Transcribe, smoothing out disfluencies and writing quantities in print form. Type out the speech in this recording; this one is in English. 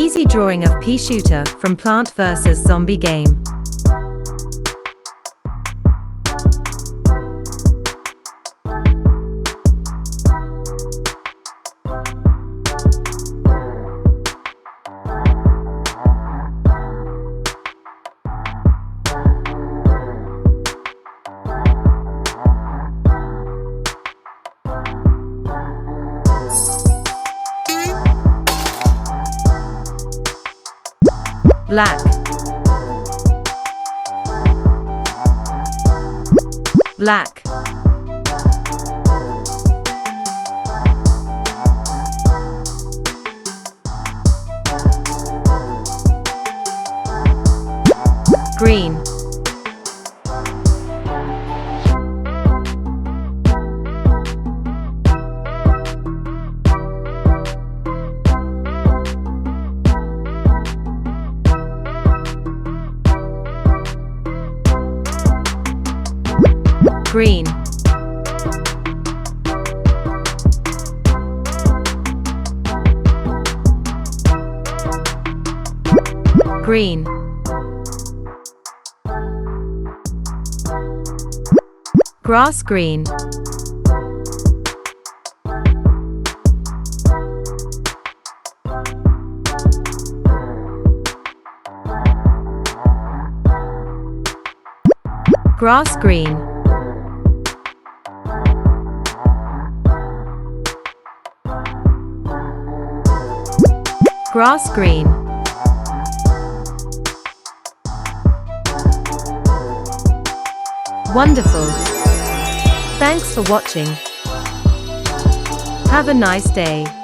Easy drawing of Peashooter from Plant vs. Zombie game. Black, black, green, green, green, grass green, grass green, grass green, wonderful. Thanks for watching. Have a nice day.